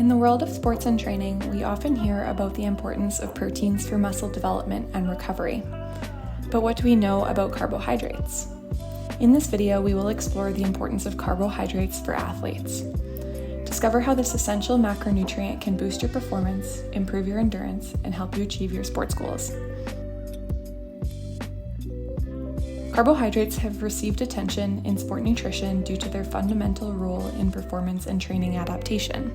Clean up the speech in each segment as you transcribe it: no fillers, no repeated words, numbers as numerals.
In the world of sports and training, we often hear about the importance of proteins for muscle development and recovery. But what do we know about carbohydrates? In this video, we will explore the importance of carbohydrates for athletes. Discover how this essential macronutrient can boost your performance, improve your endurance, and help you achieve your sports goals. Carbohydrates have received attention in sport nutrition due to their fundamental role in performance and training adaptation.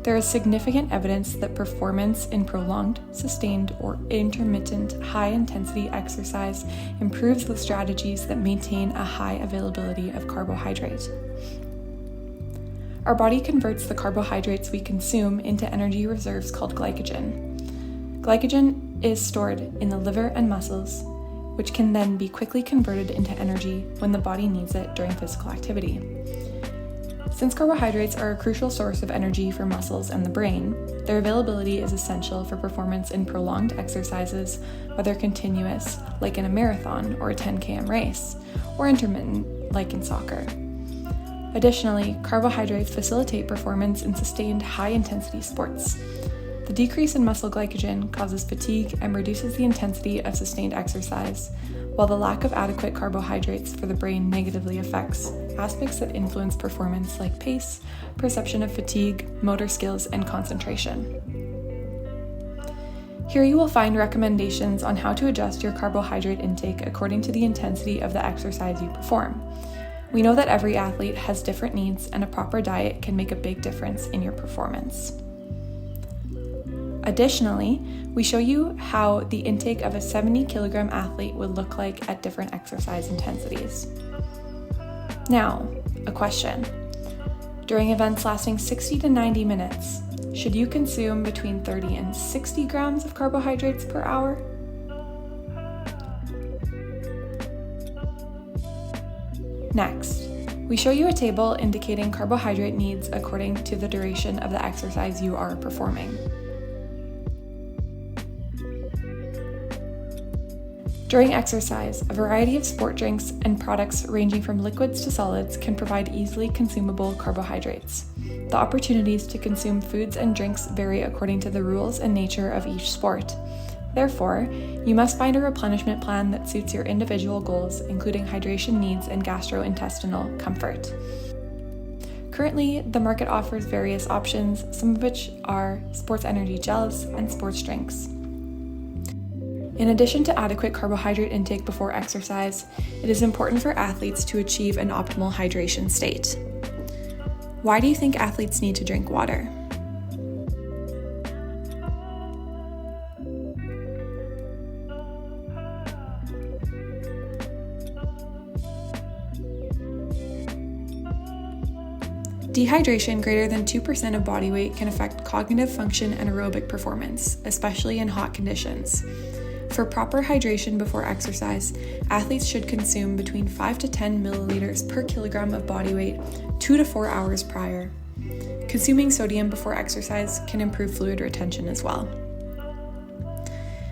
There is significant evidence that performance in prolonged, sustained, or intermittent high-intensity exercise improves with strategies that maintain a high availability of carbohydrate. Our body converts the carbohydrates we consume into energy reserves called glycogen. Glycogen is stored in the liver and muscles, which can then be quickly converted into energy when the body needs it during physical activity. Since carbohydrates are a crucial source of energy for muscles and the brain, their availability is essential for performance in prolonged exercises, whether continuous, like in a marathon or a 10 km race, or intermittent, like in soccer. Additionally, carbohydrates facilitate performance in sustained high-intensity sports. The decrease in muscle glycogen causes fatigue and reduces the intensity of sustained exercise, while the lack of adequate carbohydrates for the brain negatively affects aspects that influence performance like pace, perception of fatigue, motor skills, and concentration. Here you will find recommendations on how to adjust your carbohydrate intake according to the intensity of the exercise you perform. We know that every athlete has different needs, and a proper diet can make a big difference in your performance. Additionally, we show you how the intake of a 70-kilogram athlete would look like at different exercise intensities. Now, a question. During events lasting 60 to 90 minutes, should you consume between 30 and 60 grams of carbohydrates per hour? Next, we show you a table indicating carbohydrate needs according to the duration of the exercise you are performing. During exercise, a variety of sport drinks and products ranging from liquids to solids can provide easily consumable carbohydrates. The opportunities to consume foods and drinks vary according to the rules and nature of each sport. Therefore, you must find a replenishment plan that suits your individual goals, including hydration needs and gastrointestinal comfort. Currently, the market offers various options, some of which are sports energy gels and sports drinks. In addition to adequate carbohydrate intake before exercise, it is important for athletes to achieve an optimal hydration state. Why do you think athletes need to drink water? Dehydration greater than 2% of body weight can affect cognitive function and aerobic performance, especially in hot conditions. For proper hydration before exercise, athletes should consume between 5 to 10 milliliters per kilogram of body weight 2 to 4 hours prior. Consuming sodium before exercise can improve fluid retention as well.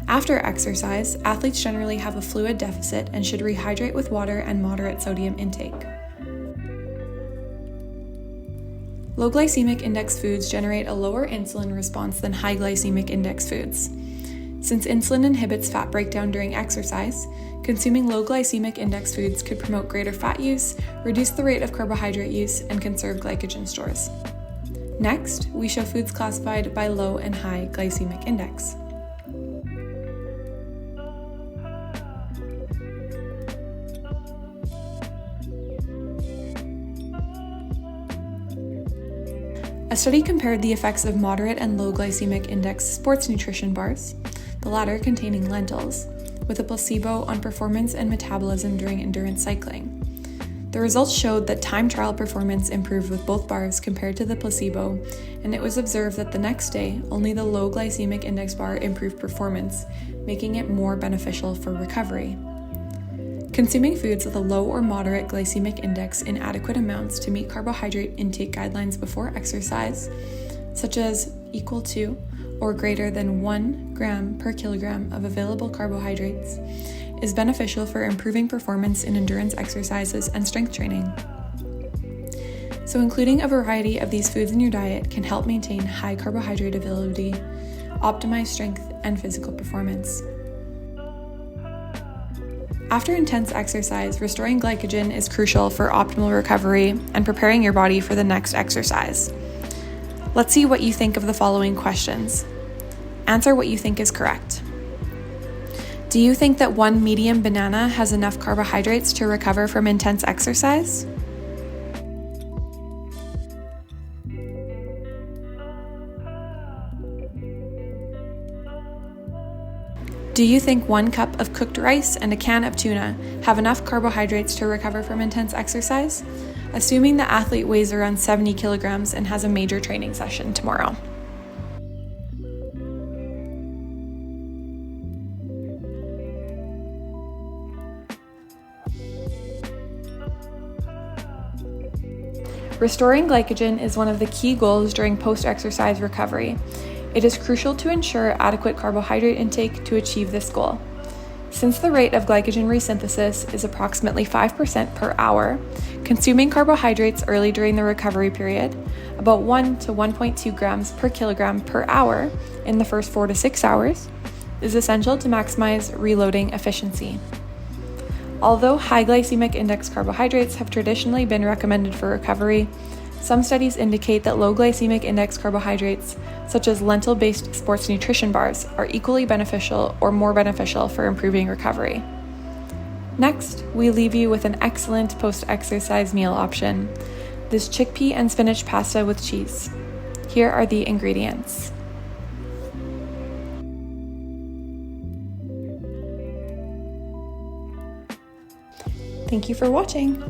After exercise, athletes generally have a fluid deficit and should rehydrate with water and moderate sodium intake. Low glycemic index foods generate a lower insulin response than high glycemic index foods. Since insulin inhibits fat breakdown during exercise, consuming low glycemic index foods could promote greater fat use, reduce the rate of carbohydrate use, and conserve glycogen stores. Next, we show foods classified by low and high glycemic index. A study compared the effects of moderate and low glycemic index sports nutrition bars, the latter containing lentils, with a placebo on performance and metabolism during endurance cycling. The results showed that time trial performance improved with both bars compared to the placebo, and it was observed that the next day, only the low glycemic index bar improved performance, making it more beneficial for recovery. Consuming foods with a low or moderate glycemic index in adequate amounts to meet carbohydrate intake guidelines before exercise, such as equal to or greater than 1 gram per kilogram of available carbohydrates, is beneficial for improving performance in endurance exercises and strength training. So including a variety of these foods in your diet can help maintain high carbohydrate availability, optimize strength and physical performance. After intense exercise, restoring glycogen is crucial for optimal recovery and preparing your body for the next exercise. Let's see what you think of the following questions. Answer what you think is correct. Do you think that one medium banana has enough carbohydrates to recover from intense exercise? Do you think 1 cup of cooked rice and a can of tuna have enough carbohydrates to recover from intense exercise, assuming the athlete weighs around 70 kilograms and has a major training session tomorrow? Restoring glycogen is one of the key goals during post-exercise recovery. It is crucial to ensure adequate carbohydrate intake to achieve this goal. Since the rate of glycogen resynthesis is approximately 5% per hour, consuming carbohydrates early during the recovery period, about 1 to 1.2 grams per kilogram per hour in the first 4 to 6 hours, is essential to maximize reloading efficiency. Although high glycemic index carbohydrates have traditionally been recommended for recovery, some studies indicate that low glycemic index carbohydrates, such as lentil-based sports nutrition bars, are equally beneficial or more beneficial for improving recovery. Next, we leave you with an excellent post-exercise meal option, this chickpea and spinach pasta with cheese. Here are the ingredients. Thank you for watching.